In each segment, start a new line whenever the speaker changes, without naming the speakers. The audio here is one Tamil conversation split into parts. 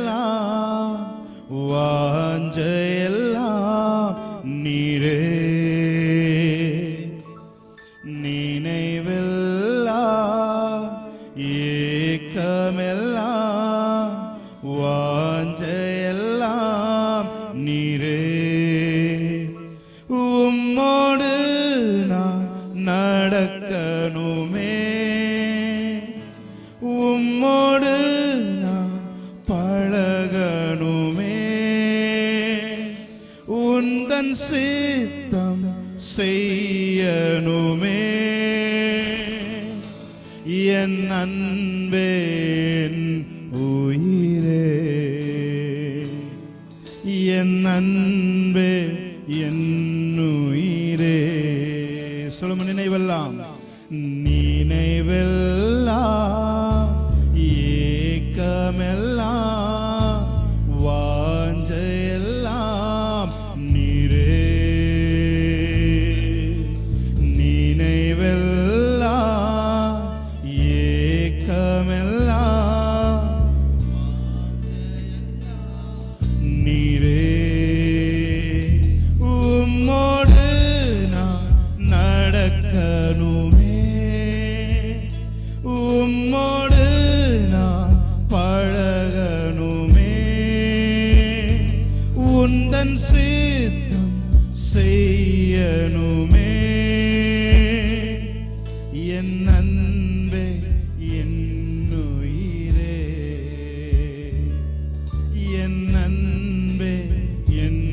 எல்லாம் வாஞ்சையெல்லாம் நீரே நினைவெல்லாம் ஏக்கமெல்லாம் வாஞ்சையெல்லாம் நீரே உம்மோடு நான் நடக்கணுமே உம்மோடு நான் பழகணுமே உந்தன் சித்தம் செய்யணுமே என் அன்பே என் உயிரே என் அன்பே என் உயிரே சொல்லும் நினைவெல்லாம் நினைவெல்லாம் ஏக்கமெல்லாம் வாஞ்சையெல்லாம் நீரே நினைவெல்லாம் ஏக்கமெல்லாம் நீரே உம்மோடு நான் நடக்கணுமே உம்மோடு நான் பழகணுமே உந்தன் சித்தம் செய்யணுமே என் அன்பே என் உயிரே என் அன்பே என்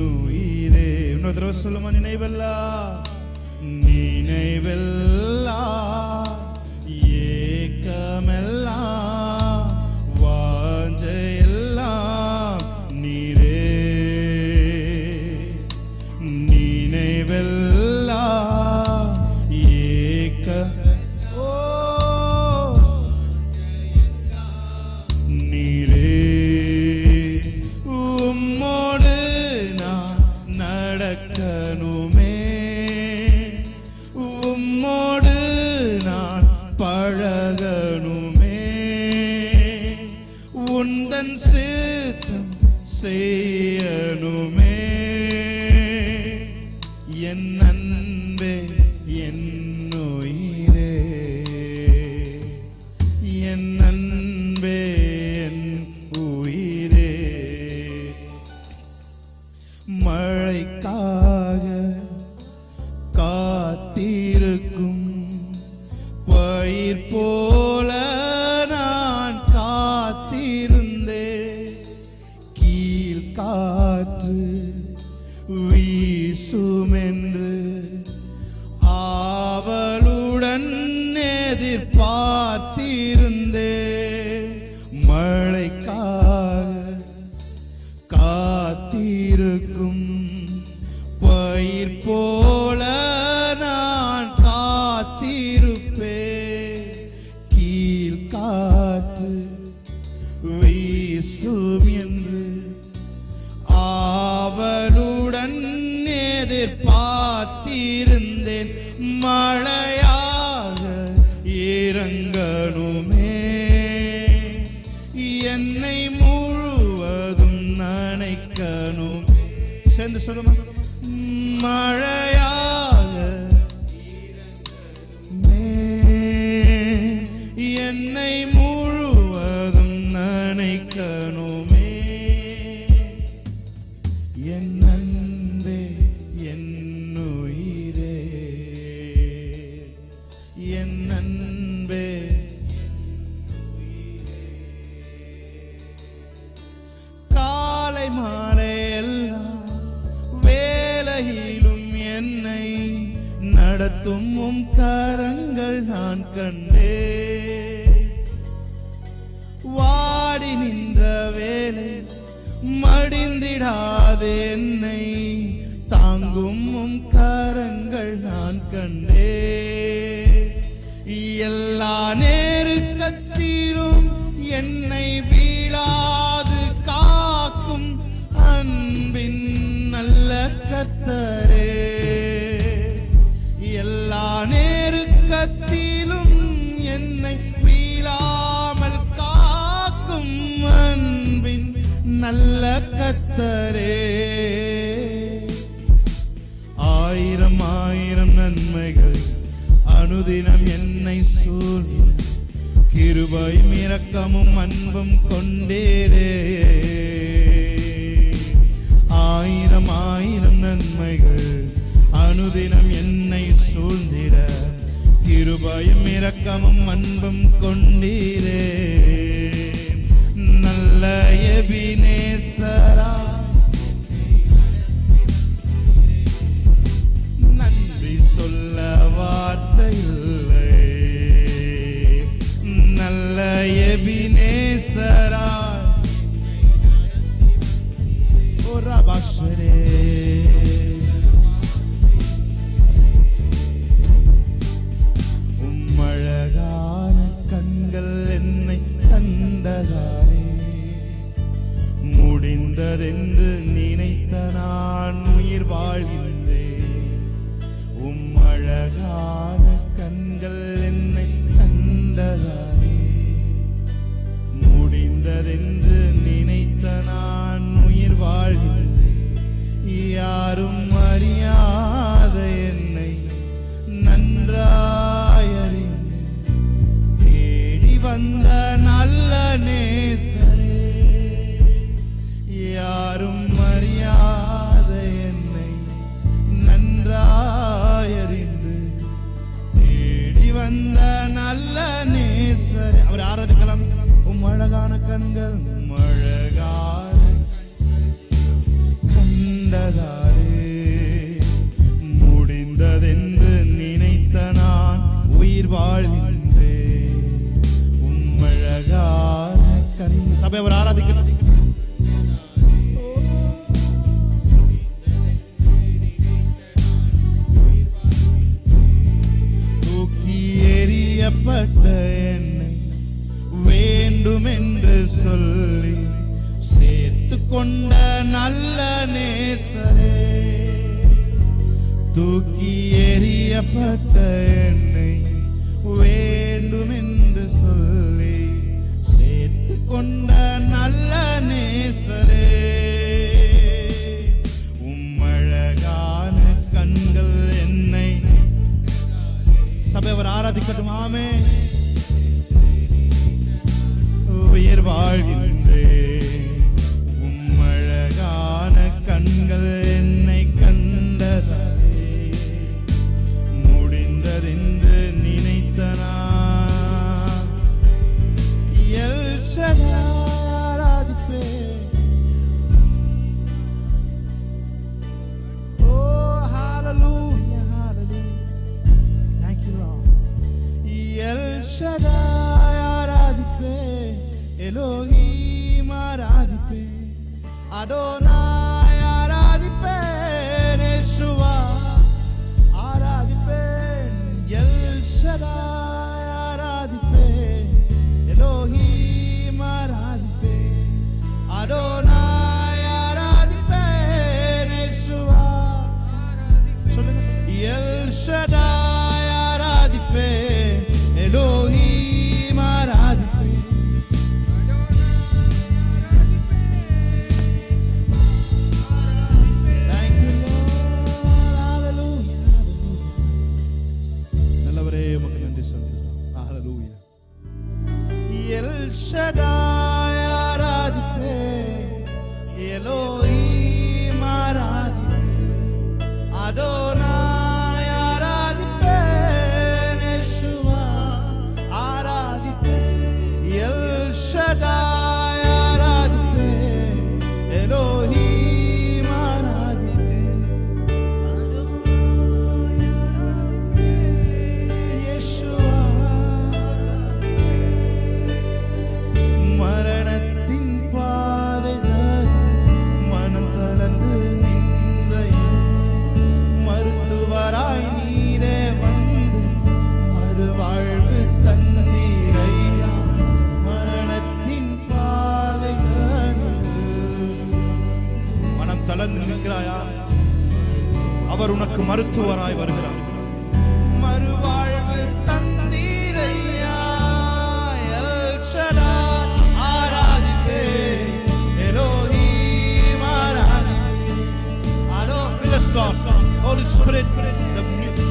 உயிரே இன்னொரு தடவை சொல்லுமா நினைவெல்லாம் நினைவெல்லாம் ஏக்கமெல்லாம் வாஞ்சையெல்லாம் நீரே நினைவெல்லாம் ஏக்க நீரே உம்மோடு நான் நடக்கணுமே உம்மோடு நான் பழகணுமே உந்தன் சித்தம் செய்யணுமே என் அன்பே என் உயிரே என் அன்பே என் உயிரே மழைக்காக காத்திருக்கும் பயிர் போல நான் காத்திருந்தேன் கீழ்காற்று வீசுமென்று ஆவலுடன் எதிர்பார்த்திருந்தேன் மழைக்காக காத்திருக்கும் பயிர் போல நான் காத்திருப்பேன் கீழ்காற்று வீசும் என்று ஆவலுடன் எதிர்பார்த்திருந்தேன் மழையாக இறங்கணுமே என்னை முழுவதும் நனைக்கணும் சேர்ந்து சொல்லுமா மழையாக என்னை முழுவதும் நனைக்கணுமே என் அன்பே என் உயிரே என் அன்பே காலை மாலை எல்லாம் வேலையிலும் என்னை நடத்தும் உம் கரங்கள் நான் கண்டே வாடி நின்ற வேலை மடிந்திடாது என்னை தாங்கும் உம் கரங்கள் நான் கண்டே எல்லா நேருக்கத்திலும் என்னை வீழாது காக்கும் அன்பின் நல்ல கர்த்தரே எல்லா நேருக்கத்திலும் என்னை வீழாமல் காக்கும் அன்பின் நல்ல கர்த்தரே. ஆயிரம் ஆயிரம் நன்மைகள் அனுதினம் என்னை சூழ்ந்து கிருபையும் இரக்கமும் அன்பும் கொண்டீரே. ஆயிரம் ஆயிரம் நன்மைகள் அனுதினம் என்னை சூழ்ந்திட கிருபையும் இரக்கமும் அன்பும் கொண்டீரே. நல்ல எபினேசரா நன்றி சொல்ல வார்த்தை இல்லை. நல்ல எபினேசரா ஓரா பாஷரே. உம்மழகான கண்கள் என்னை கண்டதாரே. முடிந்ததென்று நினைத்த நான் உயிர் வாழ்கின்றேன். உம்மழகான கண்கள் என்னை கண்டதாரே. முடிந்ததென்று நினைத்த நான் உயிர் வாழ்கின்றேன். யாரும் அறியாத என்னை நன்றாயறிந்து தேடி வந்த நல்ல நேசரே. யாரும் அறியாத என்னை நன்றாயறிந்து தேடி வந்த நல்ல நேசரே. அவர் ஆராதிக்கலாம். உம் அழகான கண்கள் அழகான கண்டதாரே. முடிந்ததென்று நினைத்த நான் உயிர் வாழ்கின்றேன். உம் அழகான கண் சபை அவர் ஆராதிக்கலாம். பட்ட என்னை வேண்டும் என்று சொல்லி சேர்த்து கொண்ட நல்ல நேசரே. தூக்கி எறியப்பட்ட என்னை வேண்டும் என்று சொல்லி சேர்த்து கொண்ட நல்ல நேசரே. உம்மழகான கண்கள் என்னை சபை அவர் ஆராதிக்கட்டும். ஆமே. உயிர் வாழ்கின்றேன். உம்மழகான கண்கள் என்னை கண்டதாரே. முடிந்ததென்று நினைத்த நான் எல் ஷடாய் ஆராதிப்பேன். ஓ ஹalleluya hallelujah. Thank you Lord. L Shaddai ஆராதிப்பேன். எலோஹிம் ஆராதிப்பேன். அடோனாய் ஆராதிப்பேன். யேசுவா ஆராதிப்பேன். எல் ஷடாய் ஆராதிப்பேன். எலோஹிம் ஆராதிப்பேன். அடோனாய் ஆராதிப்பேன். யேசுவா சொல்லுங்க. எல் ஷடாய் ஆராதிப்பேன். எலோஹிம் ஆராதிப்பேன். எல் ஷடாய் ஆராதிப்பேன். எலோஹிம் ஆராதிப்பேன். அடோனாய் ஆராதிப்பேன். யேசுவா ஆராதிப்பேன். எல் ஷடாய் ஆராதிப்பேன். எலோஹிம் ஆராதிப்பேன். அடோனாய் ஆராதிப்பேன். யேசுவா மரணத்தின் பாதைதான் மனம் தளர்ந்து நின்ற மருத்துவராய் நீரே வந்து மறுவாழ்வு தந்தீரையா. மரணத்தின் பாதைதான் மனம் தளர்ந்து நிற்கிறாயா? அவர் உனக்கு மருத்துவராய் வருகிறார். மறுவாழ்வு தந்தீரையா. எல் ஷடாய் ஆராதிப்பேன். Elohim Spirit,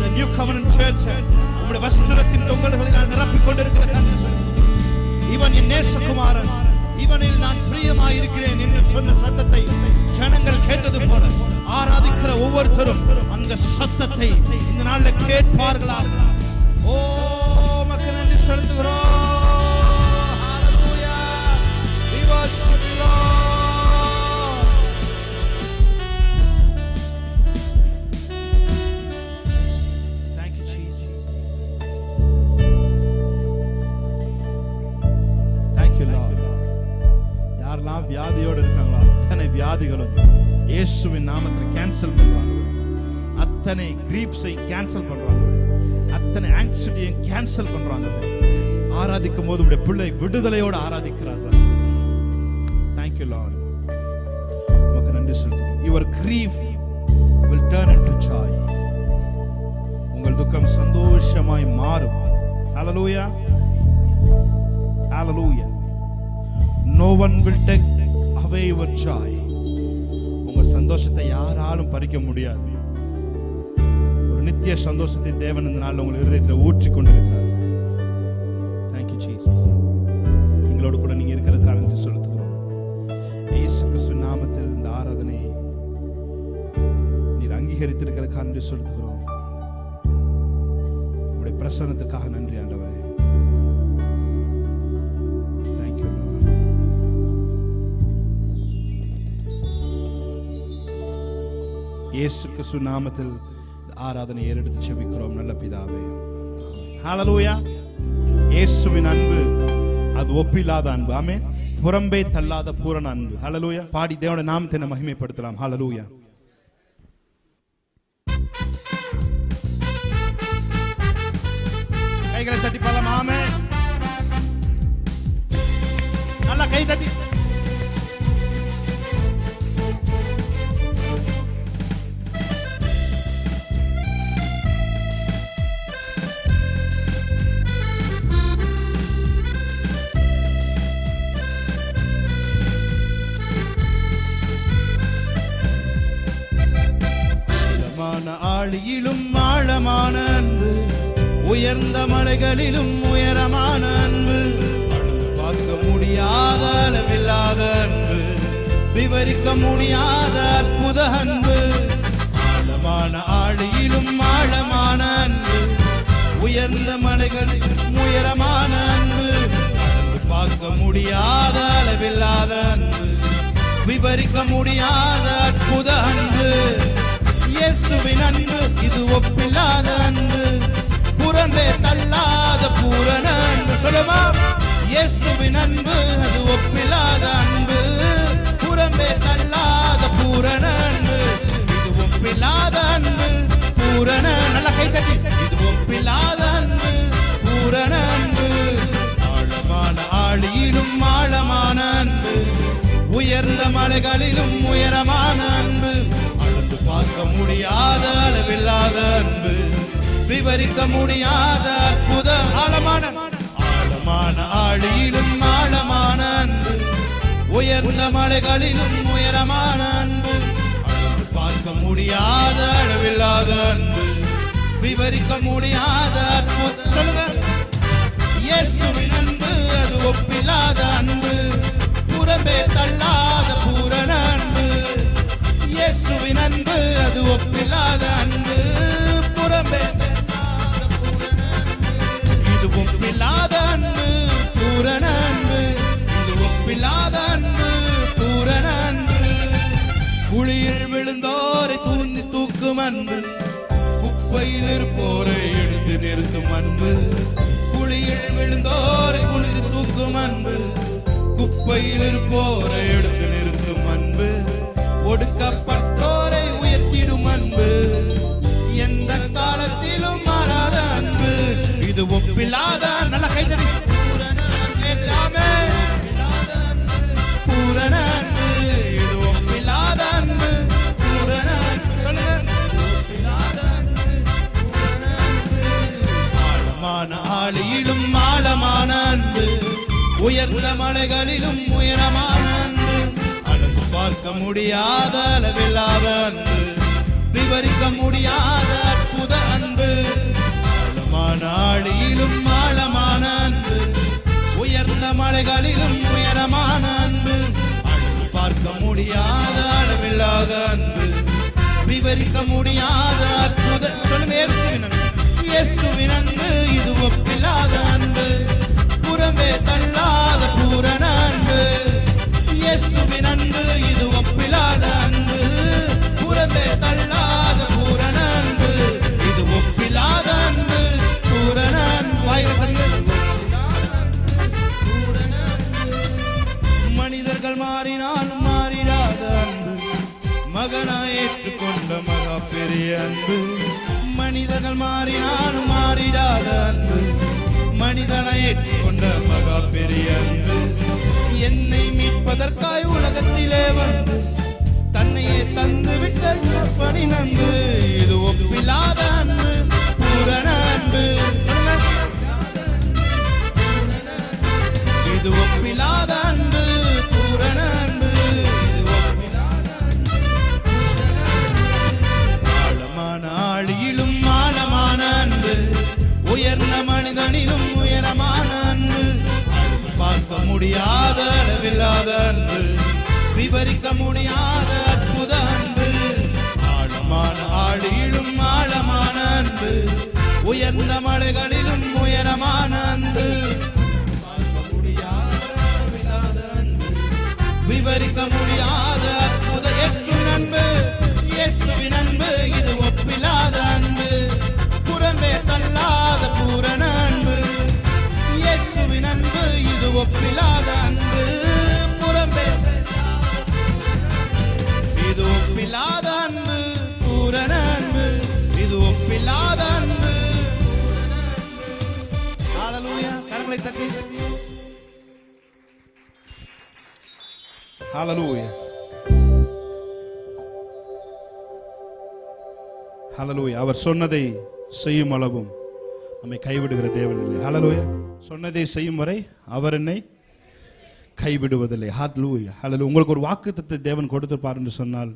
the new covenant church, உம்முடைய வஸ்திரத்தின் தொங்கல்களினால் நிரப்பிக் கொண்டிருக்கிற கர்த்தர், இவன் என் நேசகுமாரன், இவனில் நான் பிரியமாய் இருக்கிறேன் என்று சொன்ன சத்தத்தை ஜனங்கள் கேட்டது போல ஆராதிக்கிற ஒவ்வொருத்தரும் அந்த சத்தத்தை இந்த நாள்ல கேட்பார்களாக. ஓ மக்கள் நன்றி செலுத்துகிறோம். Hallelujah. We worship you, Lord. Thank you, Jesus. Thank you, Lord. யாரெல்லாம் வியாதியோடு இருக்காங்களோ அத்தனை வியாதிகளும் இயேசுவின் நாமத்தில் கேன்சல் பண்றாங்க. அத்தனை கிரீப்ஸை கேன்சல் பண்றாங்க. அத்தனை ஆங்ஸைட்டியை கேன்சல் பண்றாங்க. ஆராதிக்கும் போது உடைய பிள்ளை விடுதலையோடு ஆராதிக்கிறார்கள். Thank you, Lord. உமக்கு நன்றி சொல்கிறேன். Your grief will turn into joy. உங்கள் துக்கம் சந்தோஷமாய் மாறும். Hallelujah. Hallelujah. No one will take away your joy. உங்க சந்தோஷத்தை யாராலும் பறிக்க முடியாது. ஒரு நித்திய சந்தோஷத்தை தேவன் இந்த நாள் உங்கள் இருதயத்தில் ஊற்றிக் கொண்டிருக்கிறார். Thank you, Jesus. எங்களோடு கூட நீங்க இருக்கிறதுக்காக நன்றி செலுத்துகிறோம். இயேசு கிறிஸ்துவின் நாமத்தில் இந்த ஆராதனை நீர் அங்கீகரித்திருக்கிறதுக்காக நன்றி செலுத்துகிறோம். உங்களுடைய பிரசன்னத்துக்காக நன்றி ஆண்டவரே. இயேசு கிறிஸ்துவின் நாமத்தில் ஆராதனை ஏறெடுத்து ஜெபிக்கிறோம் நல்ல பிதாவே. ஹalleluya. இயேசுவின் அன்பு அது ஒப்பில்லாத அன்பு. ஆமென். புறம்பே தள்ளாத பூரண அன்பு. ஹalleluya. பாடி தேவனுடைய நாமத்தை மகிமைப்படுத்தலாம். ஹalleluya. கைகளை தட்டி பாடலாம். ஆமென். நல்ல கை தட்டி. ஆழியிலும் ஆழமான அன்பு, உயர்ந்த மலைகளிலும் உயரமான அன்பு, பார்க்க முடியாத அளவில்லாத அன்பு, விவரிக்க முடியாத அற்புத அன்பு. ஆழமான ஆழியிலும் ஆழமான அன்பு, உயர்ந்த மலைகளிலும் உயரமான அன்பு, பார்க்க முடியாத அளவில்லாத அன்பு, விவரிக்க முடியாத அற்புத அன்பு. இயேசுவின் அன்பு இது ஒப்பில்லாத அன்பு, புறம்பே தள்ளாத பூரண அன்பு. சொல்லுமா, இயேசுவின் அன்பு அது ஒப்பில்லாத அன்பு, புறம்பே தள்ளாத பூரண அன்பு. இது ஒப்பில்லாத அன்பு, பூரண. நல்ல கை தட்டி. இது ஒப்பில்லாத அன்பு, பூரண அன்பு. ஆழமான ஆழியிலும் ஆழமான அன்பு, உயர்ந்த மலைகளிலும் உயரமான அன்பு, பார்க்க முடியாத அளவில்லாத அன்பு, விவரிக்க முடியாத அற்புத ஆழமான ஆழமான ஆழியிலும் ஆழமான அன்பு, உயர்ந்த மலைகளிலும் உயரமான அன்பு, பார்க்க முடியாத அளவில்லாத அன்பு, விவரிக்க முடியாத அற்புத. சொல்லுங்க, இயேசுவின் அன்பு அது ஒப்பில்லாத அன்பு, புறம்பே தள்ளாத பூரண அன்பு. இயேசுவின் அன்பு அது ஒப்பில்லாத அன்பு, புறம்பே இது ஒப்பில்லாத அன்பு, பூரண அன்பு. இது ஒப்பில்லாத அன்பு, பூரண அன்பு. குழியில் விழுந்தோரை தூண்டி தூக்கும் அன்பு, குப்பையில் இருப்போரை எடுத்து நிறுத்தும் அன்பு. குழியில் விழுந்தோரை குனிந்து தூக்கும் அன்பு, குப்பையில் இருப்போரை எடுத்து நிறுத்தும் அன்பு. ஒடுக்கப்பட்டோரை உயர்த்திடும் அன்பு, எந்த காலத்திலும் மாறாத அன்பு. இது ஒப்பில்லாத. நல்ல கைதடி. பூரண அன்பு, இது ஒப்பில்லாத அன்பு, பூரண அன்பு. சொல்லுங்க, ஆழமான ஆழியிலும் ஆழமான அன்பு, உயர்ந்த மலைகளிலும் உயரமான அன்பு, பார்க்க முடியாத அளவில்லாத அன்பு, விவரிக்க முடியாத அற்புத அன்பு, ஆழமான ஆழியிலும் ஆழமான அன்பு, உயர்ந்த மலைகளிலும் உயரமான அன்பு, பார்க்க முடியாத அளவில்லாத அன்பு, விவரிக்க முடியாத அற்புத. சொல்லுங்க, இயேசுவின் அன்பு. இயேசுவின் அன்பு இது ஒப்பில்லாத அன்பு, புறம்பே தள்ளாத பூரண அன்பு. இயேசுவின் அன்பு இது ஒப்பில்லாத அன்பு, புறம்பே தள்ளாத பூரண அன்பு. இது ஒப்பில்லாத அன்பு, பூரண அன்பு. மனிதர்கள் மாறினாலும் மாறிடாத அன்பு, மகனாய் ஏற்றுக்கொண்ட மகா பெரிய அன்பு. மனிதர்கள் மாறினாலும் மாறிடாத அன்பு, மனிதனை ஏற்றுக்கொண்ட மகா பெரிய அன்பு. என்னை மீட்பதற்காய் உலகத்திலே வந்து தன்னையே தந்து விட்ட பணி நன்பு. இது ஒப்பில்லாத அன்பு, பூரண அன்பு. இது ஒப்பில்லாத அன்பு, பூரண அன்பு. ஆழமான ஆழியிலும் ஆழமான அன்பு, உயர்ந்த மனிதனிலும் உயரமான அன்பு, பார்க்க முடியாத அளவில்லாத அன்பு, விவரிக்க முடியாத அற்புத அன்பு. ஆழமான ஆழியிலும் ஆழமான அன்பு, உயர்ந்த மலைகளிலும் உயரமான அன்பு, விவரிக்க முடியாத அற்புத. இயேசுவின் அன்பு, இயேசுவின் அன்பு இது ஒப்பில்லாத அன்பு, புறம்பே தள்ளாத பூரண அன்பு. இயேசுவின் அன்பு இது ஒப்பில்லாத அன்பு, புறம்பே இது ஒப்பில்லாத அன்பு, பூரண அன்பு. இது ஒப்பில்லாத அன்பு. ஹல்லேலூயா. கரங்களை தட்டி ஹல்லேலூயா. ஹல்லேலூயா. அவர் சொன்னதை செய்யும் அளவும் நம்மை கைவிடுகிற தேவன் இல்லை. ஹல்லேலூயா. சொன்னதை செய்யும் வரை அவர் என்னை கைவிடுவதில்லை. ஹல்லேலூயா. ஹல்லேலூயா. உங்களுக்கு ஒரு வாக்குத்தத்தத்தை தேவன் கொடுத்திருப்பார் என்று சொன்னால்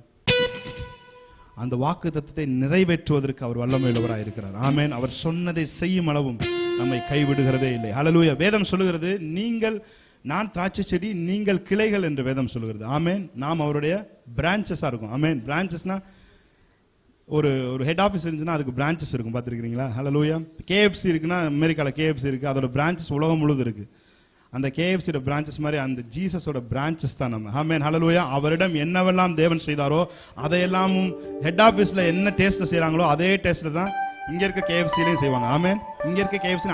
அந்த வாக்குத்தத்தத்தை நிறைவேற்றுவதற்கு அவர் வல்லமையுள்ளவராக இருக்கிறார். ஆமென். அவர் சொன்னதை செய்யும் அளவும் நம்மை கைவிடுகிறதே இல்லை. ஹல்லேலூயா. வேதம் சொல்லுகிறது, நீங்கள் நான் திராட்சை செடி, நீங்கள் கிளைகள் என்று வேதம் சொல்லுகிறது. ஆமென். நாம் அவருடைய பிரான்ச்சஸாக இருக்கும். ஆமென். பிரான்ச்சஸ்னா ஒரு ஹெட் ஆஃபீஸ் இருந்துச்சுன்னா அதுக்கு பிரான்ச்சஸ் இருக்கும், பார்த்துருக்கிறீங்களா? ஹல்லேலூயா. கேஎஃப்சி இருக்குன்னா அமெரிக்காவில் கேஎஃப்சி இருக்குது, அதோட பிரான்ச்சஸ் உலகம் முழுவதும் இருக்குது. அந்த கேஎஃப்சியோட பிரான்ச்சஸ் மாதிரி அந்த ஜீசஸோட பிரான்ச்சஸ் தான் நம்ம. ஆமென். ஹல்லேலூயா. அவரிடம் என்னவெல்லாம் தேவன் செய்தாரோ அதையெல்லாமும் ஹெட் ஆஃபீஸில் என்ன டேஸ்ட்டில் செய்கிறாங்களோ அதே டேஸ்ட்டில் தான் இங்கே இருக்க கேஎஃப்சிலையும் செய்வாங்க. ஆமென். இங்கே இருக்க கேஎஃப்சி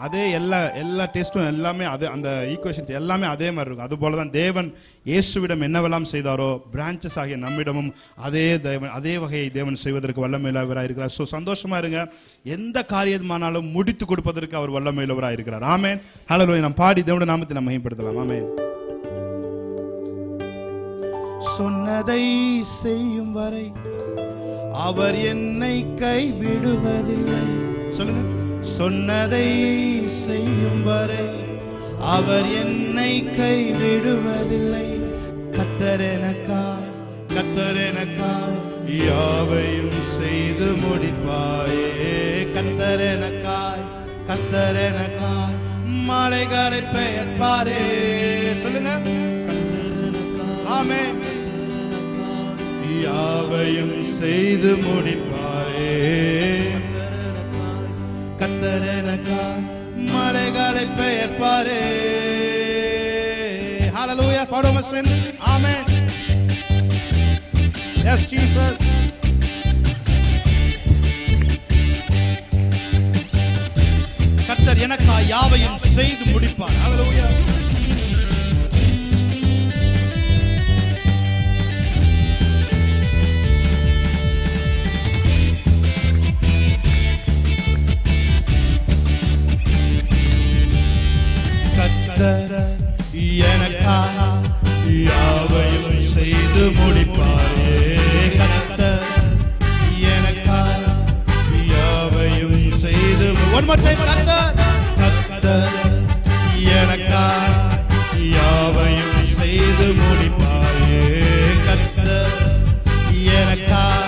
அதே எல்லா டேஸ்ட்டும் எல்லாமே அதே, அந்த ஈக்குவேஷன்ஸ் எல்லாமே அதே மாதிரி இருக்கும். அதுபோல தான் தேவன் இயேசுவிடம் என்னவெல்லாம் செய்தாரோ பிரான்ச்சஸ் ஆகிய நம்மிடமும் அதே வகையை தேவன் செய்வதற்கு வல்லமையுள்ளவராக இருக்கிறார். ஸோ சந்தோஷமா இருங்க. எந்த காரியமானாலும் முடித்து கொடுப்பதற்கு அவர் வல்லமையுள்ளவராக இருக்கிறார். ஆமென். ஹல்லேலூயா. நாம் பாடி தேவனுடைய நாமத்தை நாம் மகிமைப்படுத்தலாம். ஆமென். சொன்னதை செய்யும் வரை அவர் என்னை கைவிடுவதில்லை. சொல்லுங்க. சொன்னதை செய்யும் வரை அவர் என்னை கைவிடுவதில்லை. கர்த்தர் எனக்காய் யாவையும் செய்து முடிப்பாயே. கர்த்தர் எனக்காய் மலைகளை பெயர்ப்பாரே. சொல்லுங்க. ஆமென். யாவையும் செய்து முடிப்பாரே. கர்த்தர் எனக்காய் மலைகளை பெயர்ப்பாரே. ஹல்லேலூயா. பாடுவோமா சேர்ந்து? ஆமென். Yes Jesus. கர்த்தர் எனக்காய் யாவையும் செய்து முடிப்பார். ஹல்லேலூயா. எனக்காக யாவையும் செய்து முடிப்பாரே. கர்த்தர் எனக்காக யாவையும் செய்து. one more time. கர்த்தர் எனக்காக யாவையும் செய்து முடிப்பாரே. கர்த்தர் எனக்காக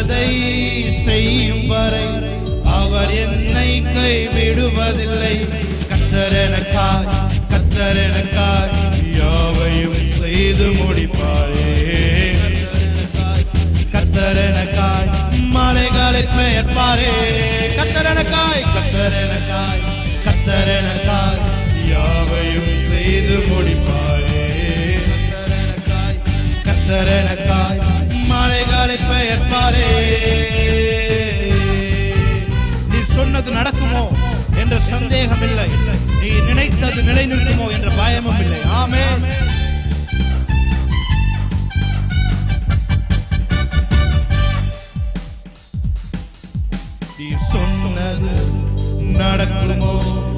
சொன்னதை செய்யும் வரை அவர் என்னை கைவிடுவதில்லை. கர்த்தர் எனக்காய் யாவையும் செய்து முடிப்பாரே. கர்த்தர் எனக்காய் மலைகளை பெயர்ப்பாரே. கர்த்தர் எனக்காய் யாவையும் செய்து முடிப்பாரே. கர்த்தர் எனக்காய் மலைகளை பெயர்ப்பாரே. நீ சொன்னது நடக்குமோ என்ற சந்தேகம் இல்லை. நீ நினைத்தது நிலை நிற்குமோ என்ற பயமும் இல்லை. ஆமென். நீ சொன்னது நடக்குமோ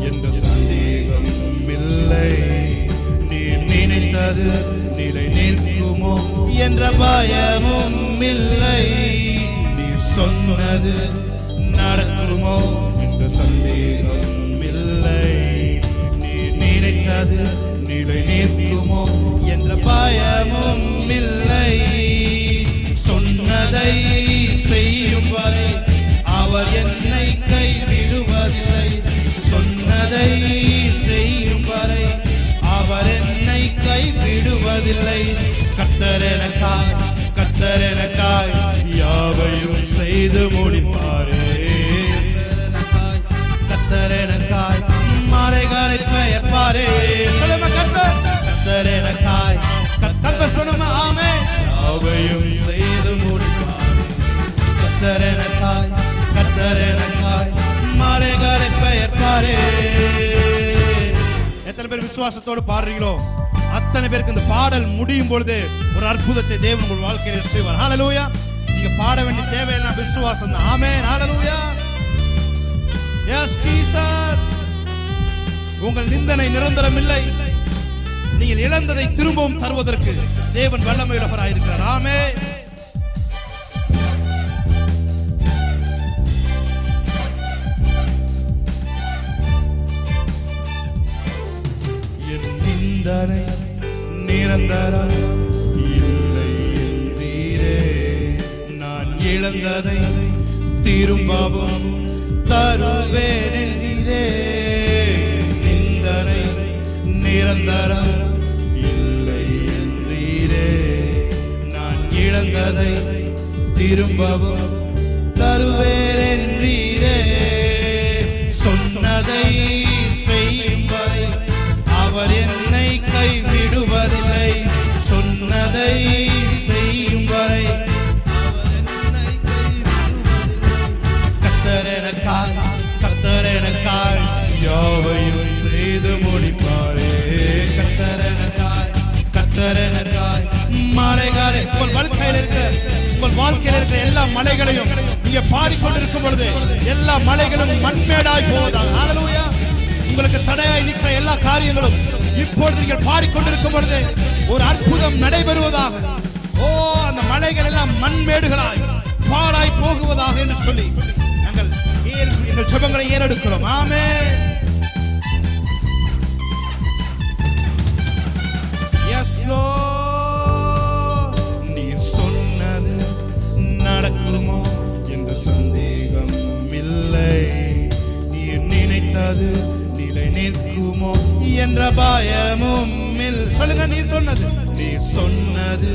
என்ற சந்தேகம் இல்லை. நீ நினைத்தது நிலை நிற்குமோ என்ற பயமும் இல்லை. நீ சொன்னது நடக்குமோ என்ற சந்தேகம் இல்லை. நீ நினைத்தது நிலை நிற்குமோ என்ற பயமும் இல்லை. சொன்னதை செய்யும் வரை அவர் என்னை கைவிடுவதில்லை. சொன்னதை செய்யும் வரை அவர் என்னை கைவிடுவதில்லை. கர்த்தர் எனக்காய் யாவையும் செய்து முடிப்பாரே. கர்த்தர் எனக்காய் மலைகளை பெயர்ப்பாரே. சொல்லுமா கர்த்தர் எனக்காய் சொல்லுமா. ஆமென். யாவையும் செய்து முடிப்பாரே. கர்த்தர் எனக்காய் மலைகளை பெயர்ப்பாரே. எத்தனை பேர் விசுவாசத்தோடு பாடுறீங்களோ அத்தனை பேருக்கு இந்த பாடல் முடியும் பொழுது ஒரு அற்புதத்தை தேவன் உங்கள் வாழ்க்கையில் செய்வார். ஹல்லேலூயா. நீங்க பாட வேண்டிய தேவையெல்லாம் விசுவாசம் தான். ஆமென். ஹல்லேலூயா. Yes Jesus. உங்கள் நிந்தனை நிரந்தரம் இல்லை. நீங்கள் இழந்ததை திரும்பவும் தருவதற்கு தேவன் வல்லமையுள்ளவராய் இருக்கிறார். ஆமென். நிந்தனை நிரந்தரம் இல்லை என்றீரே. நான் இழந்ததை திரும்பவும் தருவேன் என்றீரே. நிந்தனை நிரந்தரம் இல்லை என்றீரே. நான் இழந்ததை திரும்பவும் தருவேன் என்றீரே. சொன்னதை செய்யும் வரை அவர் என்னை கைவிடுவதில்லை. சொன்னதை செய்யும் வரை அவர் என்னை கைவிடுவதில்லை. கர்த்தர் எனக்காய் யாவையும் செய்து முடிப்பாரே. கர்த்தர் எனக்காய் மலைகளை உங்கள் வாழ்க்கையில் இருக்கிற எல்லா மலைகளையும் நீங்க பாடிக்கொண்டிருக்கும் பொழுது எல்லா மலைகளும் மண்மேடாய் போவதாக. ஹல்லேலூயா. உங்களுக்கு தடையாய் நிற்கிற எல்லா காரியங்களும் இப்பொழுது நீங்கள் பாடிக்கொண்டிருக்கும் பொழுது ஒரு அற்புதம் நடைபெறுவதாக. ஓ, அந்த மலைகள் எல்லாம் மண்மேடுகளாய் பாழாய் போகுவதாக என்று சொல்லி எங்கள் ஜெபங்களை ஏறெடுக்கிறோம். ஆமென். S Lord. நீ சொன்னது நடக்குமோ என்ற சந்தேகம் இல்லை. நீ நினைத்தது நிலை நிற்குமோ என்ற பயமும் இல்லை. சொல்லுங்க. நீ சொன்னது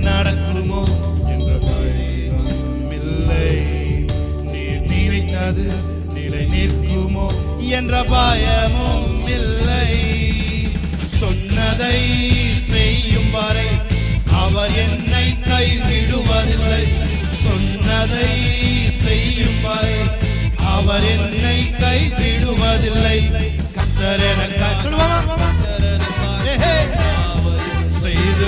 நடக்குமோ என்ற பயமும் இல்லை. நீ நினைத்தது நிலை நிற்குமோ என்ற பயமும் இல்லை. சொன்னதை செய்யும் வரை அவர் என்னை கைவிடுவதில்லை. சொன்னதை செய்யும் வரை அவர் என்னை கைவிடுவதில்லை. கர்த்தர் எனக்காய் சொல்லுவாங்க செய்து